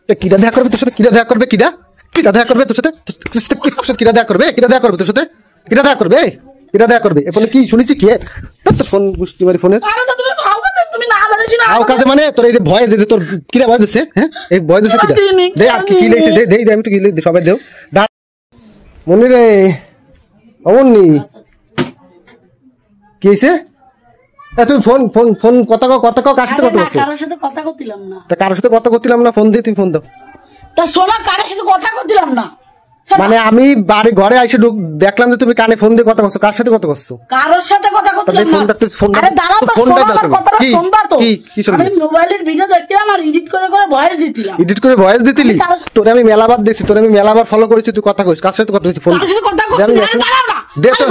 কিরা দেখা করবে তোর সাথে? কিরা দেখা করবে? কিরা কিরা দেখা করবে তোর সাথে? কিরা দেখা করবে? কিরা দেখা করবে তোর সাথে? কিরা দেখা করবে? কিরা দেখা করবে? এ ফোনে কি শুনেছি কি? তোর ফোন বুঝতে পারি ফোনের কাজে মানে তোর এই যে ভয় যে তোর কিরা ভয় দিচ্ছে। হ্যাঁ এই ভয় দিচ্ছে কিরা? দে আর কি লেগেছে? দে দে আমি তো কি লেগে সবাই দেও মনি রে অমনি কি হয়েছে? তুমি ফোন ফোন ফোন কথা কার সাথে কথা বলছো? কারোর সাথে কথা করছিলাম না। তা কারোর সাথে কথা করছিলাম না? ফোন দিয়ে তুমি ফোন দাও। তা শোনা কারোর সাথে কথা করছিলাম না মানে আমি বাড়ি ঘরে এসে দেখলাম যে তুমি কানে ফোন দিয়ে কথা বলছো। কার সাথে কথা বলছো? কারোর সাথে কথা করছিলাম না। আরে দাঁড়াও তো, শোনো আমার কথাটা শুনবা তো। আমি মোবাইলের ভিডিও দেখছিলাম আর এডিট করে করে ভয়েস দিছিলাম। এডিট করে ভয়েস দিছিলি? তোরে আমি মেলাবার দেখছি, তোরে আমি মেলাবার ফলো করেছি, তুই কথা কইছিস। কার সাথে কথা বলছিস? ফোন কার সাথে কথা করছিস? দাঁড়াও না, দে তো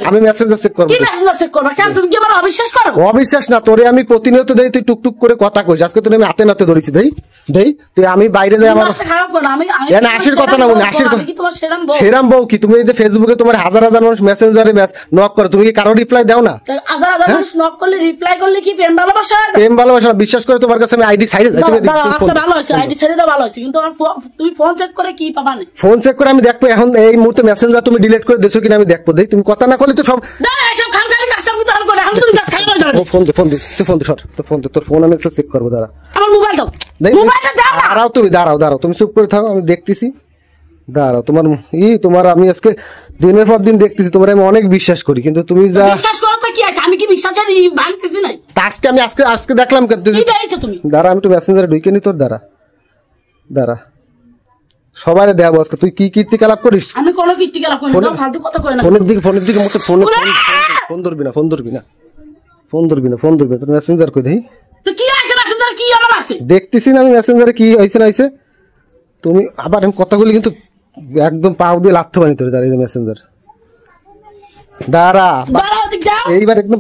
আমি মেসেঞ্জার চেক করব। কি মেসেঞ্জার চেক করব? কেন তুমি কি আমার অবিশ্বাস করো? অবিশ্বাস না, তোরে আমি প্রতিনিয়ত দেই, তুই টুকটুক করে কথা কইছিস। আজকে তোরে আমি হাতে নাতে ধরেছি। দেই দেই তুই আমি বাইরে যাই আমার খারাপ করো। আমি না আশির কথা না বলি, আশির কথা কি তোমার সেরাম বউ কি? তুমি এই যে ফেসবুকে তোমার হাজার হাজার মানুষ মেসেঞ্জারে নক করে, তুমি কি কারো রিপ্লাই দাও না? হাজার হাজার মানুষ নক করলে রিপ্লাই করলে কি প্রেম ভালোবাসা? প্রেম ভালোবাসা বিশ্বাস করে তোমার কাছে আমি আইডি সাইডে ভালো হয়েছে, আইডি সাইডে দাও ভালো হয়েছে, কিন্তু তুমি ফোন চেক করে কি পাবা না? ফোন চেক করে আমি দেখবো এখন এই মুহূর্তে মেসেঞ্জার তুমি ডিলিট করে দিছো কিনা আমি দেখবো। দেই তুমি কথা না করলে তো সব ফোন দে ফোন দে তুই ফোন দে সর তো ফোন দে, তোর ফোন আমি চেক করবো। দাঁড়া আমার মোবাইল দাও। মোবাইলটা দাও না। দাঁড়াও তুমি দাঁড়াও দাঁড়াও তুমি চুপ করে থাকো, আমি দেখতেছি। দাঁড়াও তোমার আমি আজকে দিনের পর দিন দেখতেছি, তোমার আমি অনেক বিশ্বাস করি, কিন্তু তুমি যা বিশ্বাস করো তো কি আছে? আমি কি বিশ্বাসের ভাঙতেছি না? আজকে আমি আজকে দেখলাম কেন তুই তুমি? দাঁড়া আমি তো মেসেঞ্জারে ঢুকে নি তোর। দাঁড়া দাঁড়া সবাইরে দেখাবো আজকে তুই কি কীর্তিকলাপ করিস। আমি কোনো কীর্তিকলাপ করি না, ফালতু কথা কই না। ফোনের দিকে মতো ফোন ধরবি না, ফোন ধরবি না, ফোন ধরবি না, ফোন ধরবি না। তোর মেসেঞ্জার কই দেই? তো কি আছে মেসেঞ্জার? কি আমার আছে দেখতেছি না আমি মেসেঞ্জারে কি হইছে না হইছে। তুমি আবার আমি কথাগুলি কিন্তু একদম পাও দিয়ে লাথতে পারি তোর। দাঁড়া মেসেঞ্জার দাঁড়া এইবার একদম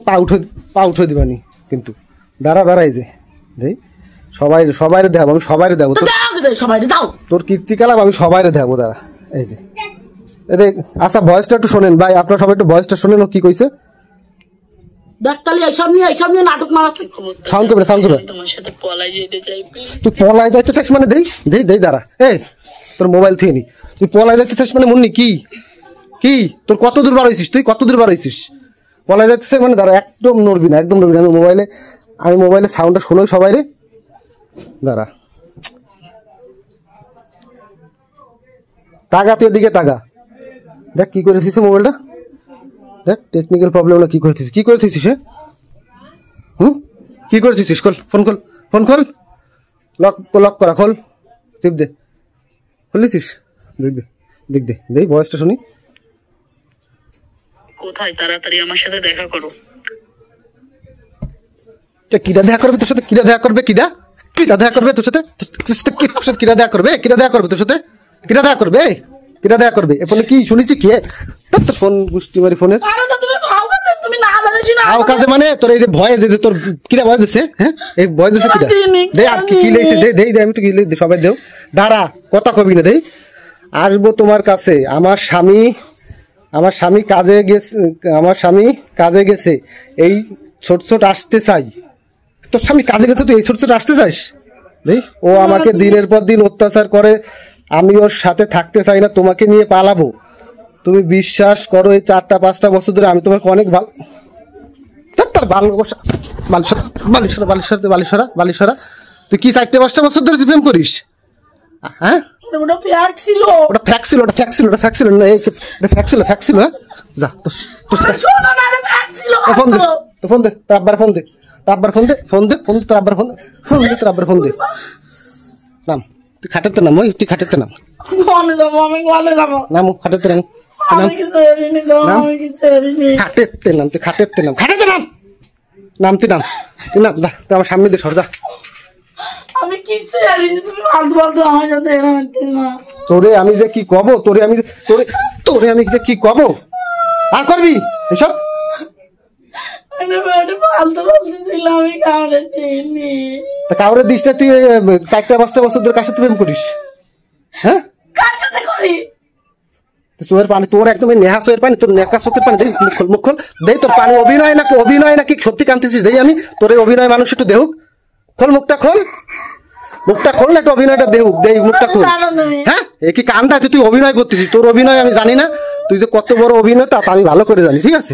পা উঠে দিবানি কিন্তু। দাঁড়া দাঁড়া এই যে দেই সবাইরে দেখাবো, আমি সবাইরে দেখাবো তোর কীর্তিকলাপ আমি সবাইরে দেখাবো। দাঁড়া এই যে আচ্ছা ভয়েসটা একটু শোনেন ভাই, আপনারা সবাই একটু ভয়েসটা শোনেন ও কি কইছে। তুই পলাই যাইতে চাস মানে দেই দেই দেই দাঁড়া এই তোর মোবাইল থেকে নি। তুই পলাই যাইতে চাস মানে মুন্নি কি কি তোর কত দূর বার হয়েছিস? তুই কত দূর বার হয়েছিস? পলাই যাচ্ছে মানে দাঁড়া একদম নড়বি না, একদম নড়বি না। আমি মোবাইলে সাউন্ডটা শোনোই সবাই রে। দাঁড়া তাগা তুই এদিকে তাগা, দেখ কি করেছিস মোবাইলটা, দেখ টেকনিক্যাল প্রবলেম না কি করেছিস, কি করেছিস সে কি করেছিস? খোল ফোন খোল, ফোন খোল, লক করা খোল, টিপ দে, খুলেছিস? দেখ দে দেখ দে দেই ভয়েসটা শুনি। কোথায়? তাড়াতাড়ি আমার সাথে দেখা করো। কিরা দেখা করবে তোর সাথে? কিরা দেখা করবে? কিরা কিরা দেখা করবে তোর সাথে? কিরা দেখা করবে? কিরা দেখা করবে তোর সাথে? কিরা দেখা করবে? কিরা দেখা করবে? এ ফোনে কি শুনেছি কি? তোর ফোন বুঝতে পারি ফোনের কাজে মানে তোর এই যে ভয় যে তোর কিরা ভয় দিচ্ছে। হ্যাঁ এই ভয় দিচ্ছে কিরা? দে আর কি লেগেছে? দে দেই আমি তো কি লেগে সবাই দেও। দাঁড়া কথা কবি না দেই আসবো তোমার কাছে। আমার স্বামী কাজে গেছে, এই ছোট ছোট আসতে চাই। তোর স্বামী কাজে গেছে, তুই এই ছোট ছোট আসতে চাইস? ও আমাকে দিনের পর দিন অত্যাচার করে, আমি ওর সাথে থাকতে চাই না, তোমাকে নিয়ে পালাবো। তুমি বিশ্বাস করো এই 4-5 বছর ধরে আমি তোমাকে অনেক ভালোবাসা। বালিশরা তুই কি 4-5 বছর ধরে প্রেম করিস? হ্যাঁ ওটা ফ্যাক্ট ছিল না, ফ্যাক্ট ছিল। যা ফোন দে তোর আব্বার ফোন দে তোর আব্বার ফোন দে নাম তুই খাটেতে নাম, তুই খাটেতে নাম নাম খাটেতে নাম নাম তুই আমার সামনে দিয়ে সর যা। আমি কিছু জানিনি, তুমি ফালতু আমার সাথে এরকম না। তোরে আমি যে কি কব, তোরে আমি যে কি কব আর করবি এসব? কাউরে দিস না তুই 4-5 বছর ধরে কার সাথে প্রেম করিস? হ্যাঁ কার সাথে করি? চোখের পানি তোর একদম নেহা চোখের পানি, তোর নেকা চোখের পানি। দেই মুখ খোল দেই তোর পানি অভিনয় নাকি সত্যি কাঁদতেছিস? দেই আমি তোর অভিনয় মানুষ একটু দেহুক। খোল মুখটা খোল, মুখটা খোল না, একটু অভিনয়টা দেই মুখটা খোল। হ্যাঁ কি কামটা আছে, তুই অভিনয় করতেছিস, তোর অভিনয় আমি জানি না, তুই যে কত বড় অভিনেতা তা আমি ভালো করে জানি, ঠিক আছে।